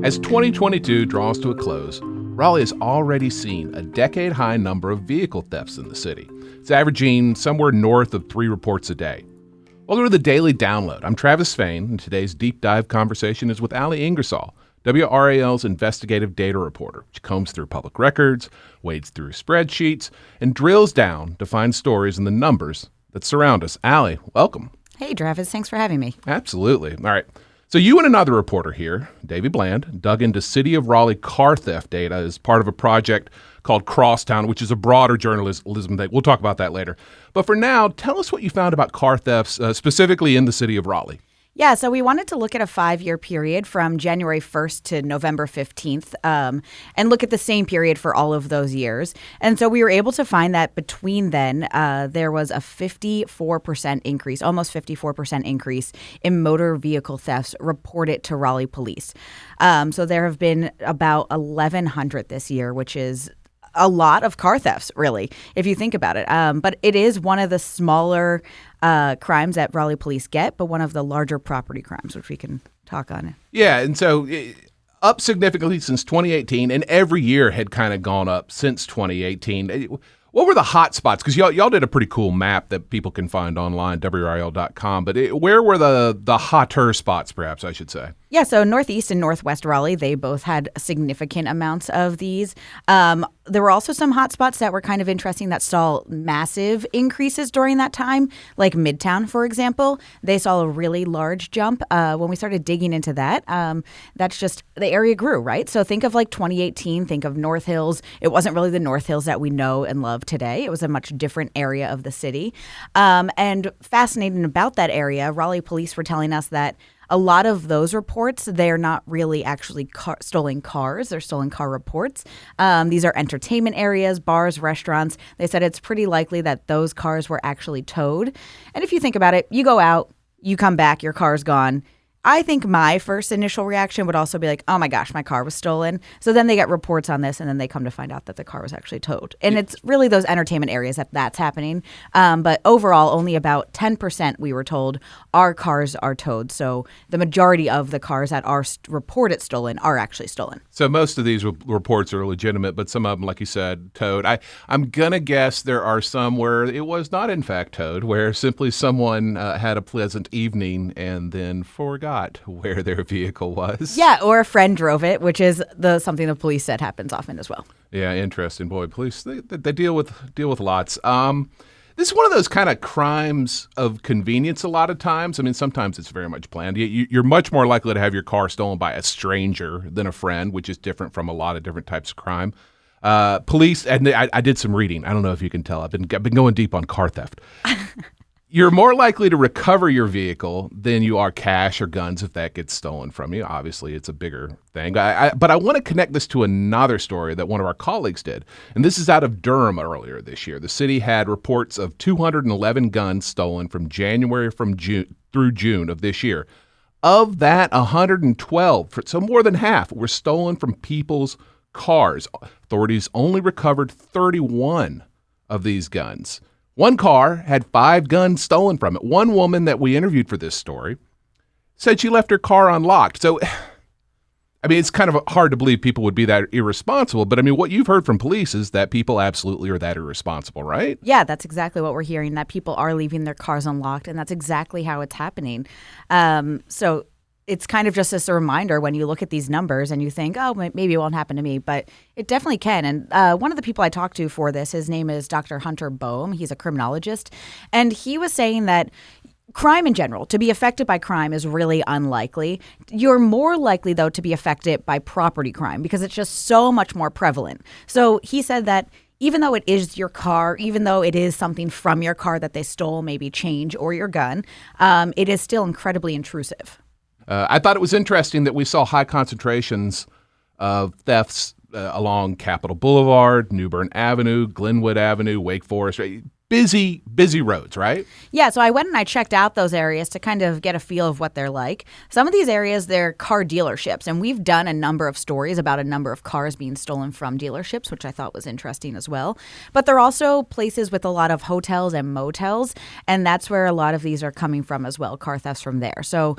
As 2022 draws to a close, Raleigh has already seen a decade-high number of vehicle thefts in the city. It's averaging somewhere north of 3 reports a day. Welcome to the Daily Download. I'm Travis Fain, and today's deep dive conversation is with Ali Ingersoll, WRAL's investigative data reporter. She combs through public records, wades through spreadsheets, and drills down to find stories in the numbers that surround us. Ali, welcome. Hey, Travis. Thanks for having me. Absolutely. All right. So you and another reporter here, Davey Bland, dug into City of Raleigh car theft data as part of a project called Crosstown, which is a broader journalism thing. We'll talk about that later. But for now, tell us what you found about car thefts, specifically in the City of Raleigh. Yeah, so we wanted to look at a 5-year period from January 1st to November 15th and look at the same period for all of those years. And so we were able to find that between then, there was a 54% increase, almost 54% increase in motor vehicle thefts reported to Raleigh Police. So there have been about 1,100 this year, which is a lot of car thefts, really, if you think about it. But it is one of the smaller crimes that Raleigh Police get, but one of the larger property crimes, which we can talk on. Yeah, and so up significantly since 2018, and every year had kind of gone up since 2018. What were the hot spots? Because y'all did a pretty cool map that people can find online, WRAL.com. But where were the hotter spots, perhaps I should say? Yeah, so Northeast and Northwest Raleigh, they both had significant amounts of these. There were also some hotspots that were kind of interesting that saw massive increases during that time, like Midtown, for example. They saw a really large jump. When we started digging into that, that's just the area grew, right? So think of like 2018, think of North Hills. It wasn't really the North Hills that we know and love today. It was a much different area of the city. And fascinating about that area, Raleigh Police were telling us that a lot of those reports, they're not really actually stolen cars. They're stolen car reports. These are entertainment areas, bars, restaurants. They said it's pretty likely that those cars were actually towed. And if you think about it, you go out, you come back, your car's gone. I think my first initial reaction would also be like, oh my gosh, my car was stolen. So then they get reports on this and then they come to find out that the car was actually towed. And it's really those entertainment areas that's happening. But overall, only about 10%, we were told, our cars are towed. So the majority of the cars that are reported stolen are actually stolen. So most of these reports are legitimate, but some of them, like you said, towed. I'm going to guess there are some where it was not in fact towed, where simply someone had a pleasant evening and then forgot where their vehicle was. Yeah, or a friend drove it, which is something the police said happens often as well. Yeah, interesting. Boy, police, they deal with lots. This is one of those kind of crimes of convenience a lot of times. I mean, sometimes it's very much planned. You're much more likely to have your car stolen by a stranger than a friend, which is different from a lot of different types of crime. Police, and I did some reading. I don't know if you can tell. I've been going deep on car theft. You're more likely to recover your vehicle than you are cash or guns if that gets stolen from you. Obviously, it's a bigger thing. But I want to connect this to another story that one of our colleagues did. And this is out of Durham earlier this year. The city had reports of 211 guns stolen from January through June of this year. Of that, 112, so more than half, were stolen from people's cars. Authorities only recovered 31 of these guns. One car had 5 guns stolen from it. One woman that we interviewed for this story said she left her car unlocked. So, I mean, it's kind of hard to believe people would be that irresponsible. But, I mean, what you've heard from police is that people absolutely are that irresponsible, right? Yeah, that's exactly what we're hearing, that people are leaving their cars unlocked. And that's exactly how it's happening. So it's kind of just as a reminder when you look at these numbers and you think, oh, maybe it won't happen to me, but it definitely can. And one of the people I talked to for this, his name is Dr. Hunter Boehm. He's a criminologist. And he was saying that crime in general, to be affected by crime is really unlikely. You're more likely, though, to be affected by property crime because it's just so much more prevalent. So he said that even though it is your car, even though it is something from your car that they stole, maybe change or your gun, it is still incredibly intrusive. I thought it was interesting that we saw high concentrations of thefts along Capitol Boulevard, New Bern Avenue, Glenwood Avenue, Wake Forest, right? busy roads, right? Yeah, so I went and I checked out those areas to kind of get a feel of what they're like. Some of these areas, they're car dealerships, and we've done a number of stories about a number of cars being stolen from dealerships, which I thought was interesting as well. But they're also places with a lot of hotels and motels, and that's where a lot of these are coming from as well, car thefts from there. So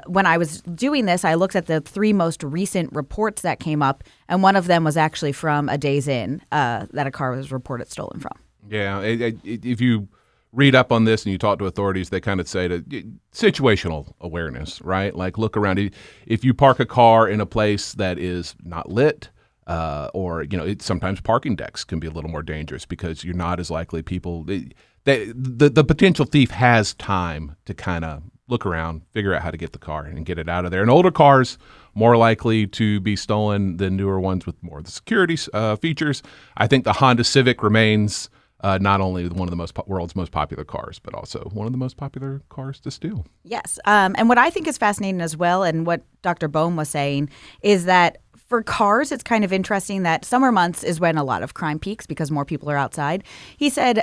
when I was doing this, I looked at the 3 most recent reports that came up, and one of them was actually from a Days Inn that a car was reported stolen from. Yeah, if you read up on this and you talk to authorities, they kind of say that situational awareness, right? Like look around. If you park a car in a place that is not lit, or sometimes parking decks can be a little more dangerous because you're not as likely the potential thief has time to kind of look around, figure out how to get the car and get it out of there. And older cars more likely to be stolen than newer ones with more of the security features. I think the Honda Civic remains not only one of the world's most popular cars, but also one of the most popular cars to steal. Yes. And what I think is fascinating as well, and what Dr. Bohm was saying, is that for cars, it's kind of interesting that summer months is when a lot of crime peaks because more people are outside. He said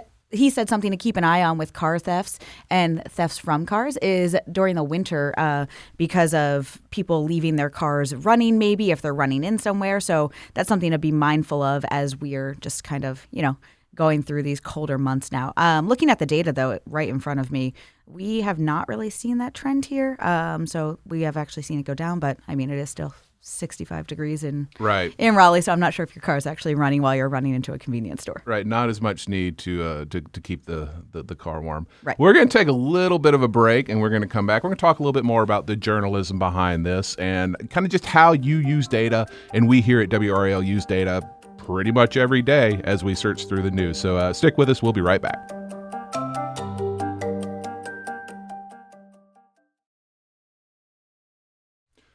something to keep an eye on with car thefts and thefts from cars is during the winter because of people leaving their cars running, maybe if they're running in somewhere. So that's something to be mindful of as we're just kind of, going through these colder months now. Looking at the data, though, right in front of me, we have not really seen that trend here. So we have actually seen it go down, but I mean, it is still 65 degrees in Raleigh, so I'm not sure if your car is actually running while you're running into a convenience store. Right, not as much need to keep the car warm. Right. We're going to take a little bit of a break, and we're going to come back. We're going to talk a little bit more about the journalism behind this and kind of just how you use data, and we here at WRAL use data pretty much every day as we search through the news. So stick with us. We'll be right back.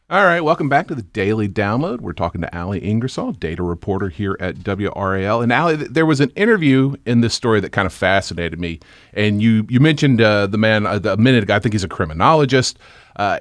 All right, welcome back to the Daily Download. We're talking to Allie Ingersoll, data reporter here at WRAL. And Allie, there was an interview in this story that kind of fascinated me. And you mentioned the man a minute ago. I think he's a criminologist.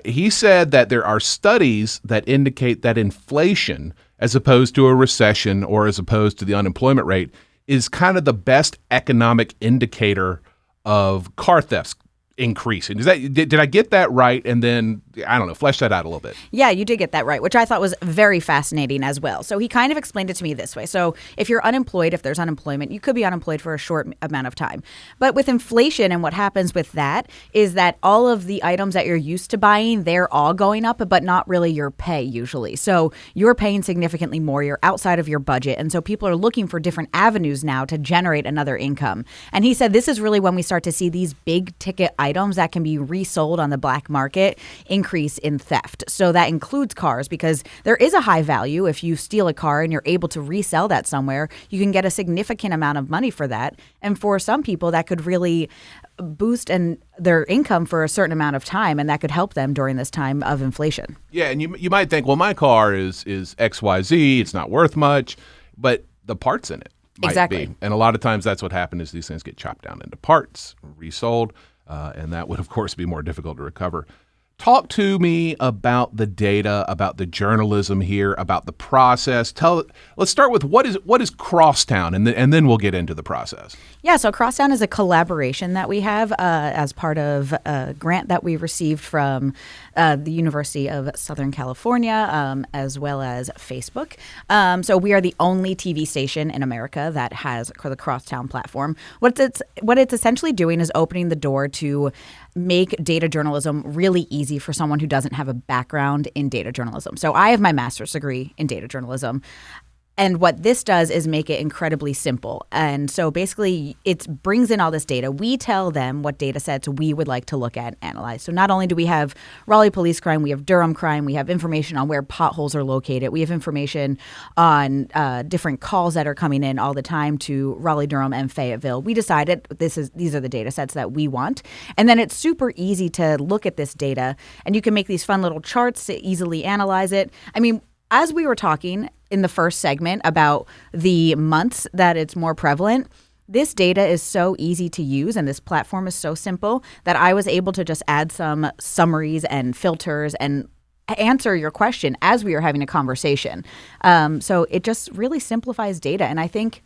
He said that there are studies that indicate that inflation, as opposed to a recession or as opposed to the unemployment rate, is kind of the best economic indicator of car thefts increasing. Did I get that right? And then, I don't know, flesh that out a little bit. Yeah, you did get that right, which I thought was very fascinating as well. So he kind of explained it to me this way. So if you're unemployed, if there's unemployment, you could be unemployed for a short amount of time. But with inflation, and what happens with that is that all of the items that you're used to buying, they're all going up, but not really your pay usually. So you're paying significantly more. You're outside of your budget. And so people are looking for different avenues now to generate another income. And he said this is really when we start to see these big ticket items that can be resold on the black market increase in theft. So that includes cars, because there is a high value. If you steal a car and you're able to resell that somewhere, you can get a significant amount of money for that. And for some people, that could really boost their income for a certain amount of time, and that could help them during this time of inflation. Yeah, and you might think, well, my car is XYZ, it's not worth much, but the parts in it might Exactly. be. And a lot of times that's what happens is these things get chopped down into parts, resold, and that would, of course, be more difficult to recover. Talk to me about the data, about the journalism here, about the process. Let's start with what is Crosstown, and then we'll get into the process. Yeah, so Crosstown is a collaboration that we have as part of a grant that we received from the University of Southern California, as well as Facebook. So we are the only TV station in America that has the Crosstown platform. What it's essentially doing is opening the door to make data journalism really easy for someone who doesn't have a background in data journalism. So I have my master's degree in data journalism. And what this does is make it incredibly simple. And so basically, it brings in all this data. We tell them what data sets we would like to look at and analyze. So not only do we have Raleigh police crime, we have Durham crime, we have information on where potholes are located, we have information on different calls that are coming in all the time to Raleigh, Durham, and Fayetteville. We decided these are the data sets that we want. And then it's super easy to look at this data, and you can make these fun little charts to easily analyze it. I mean, as we were talking in the first segment about the months that it's more prevalent, this data is so easy to use and this platform is so simple that I was able to just add some summaries and filters and answer your question as we were having a conversation. So it just really simplifies data. And I think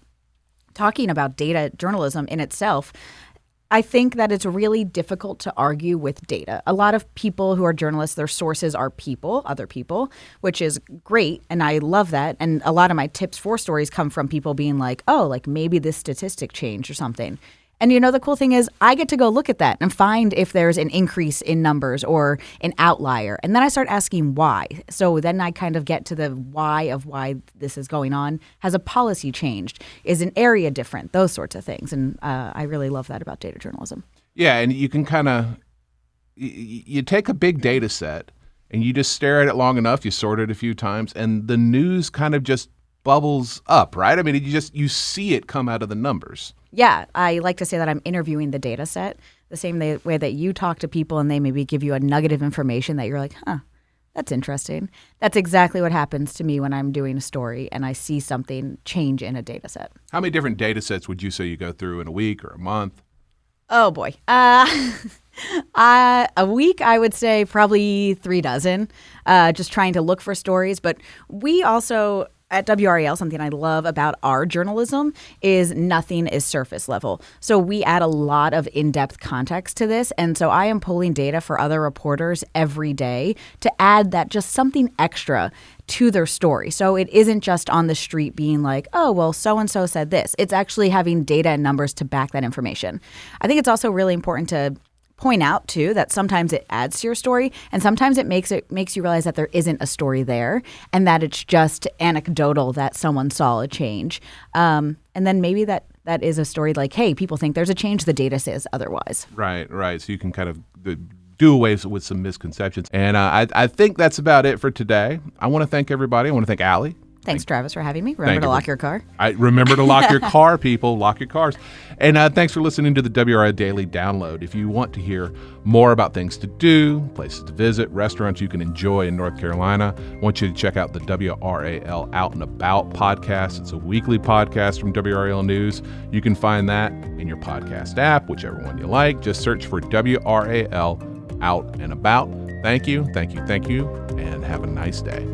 talking about data journalism in itself, I think that it's really difficult to argue with data. A lot of people who are journalists, their sources are people, other people, which is great. And I love that. And a lot of my tips for stories come from people being like, oh, like maybe this statistic changed or something. And the cool thing is I get to go look at that and find if there's an increase in numbers or an outlier. And then I start asking why. So then I kind of get to the why of why this is going on. Has a policy changed? Is an area different? Those sorts of things. And I really love that about data journalism. Yeah, and you can kind of you take a big data set and you just stare at it long enough, you sort it a few times, and the news kind of just bubbles up, right? I mean, you see it come out of the numbers. Yeah, I like to say that I'm interviewing the data set the same way that you talk to people and they maybe give you a nugget of information that you're like, huh, that's interesting. That's exactly what happens to me when I'm doing a story and I see something change in a data set. How many different data sets would you say you go through in a week or a month? Oh, boy. A week, I would say probably 3 dozen, just trying to look for stories. But we also, at WRAL, something I love about our journalism is nothing is surface level. So we add a lot of in-depth context to this. And so I am pulling data for other reporters every day to add that just something extra to their story. So it isn't just on the street being like, oh, well, so-and-so said this. It's actually having data and numbers to back that information. I think it's also really important to point out, too, that sometimes it adds to your story and sometimes it makes you realize that there isn't a story there and that it's just anecdotal that someone saw a change. And then maybe that is a story like, hey, people think there's a change, the data says otherwise. Right. So you can kind of do away with some misconceptions. And I think that's about it for today. I want to thank everybody. I want to thank Allie. Thanks, Travis, for having me. Remember to lock your car. Remember to lock your car, people. Lock your cars. And thanks for listening to the WRAL Daily Download. If you want to hear more about things to do, places to visit, restaurants you can enjoy in North Carolina, I want you to check out the WRAL Out and About podcast. It's a weekly podcast from WRAL News. You can find that in your podcast app, whichever one you like. Just search for WRAL Out and About. Thank you, and have a nice day.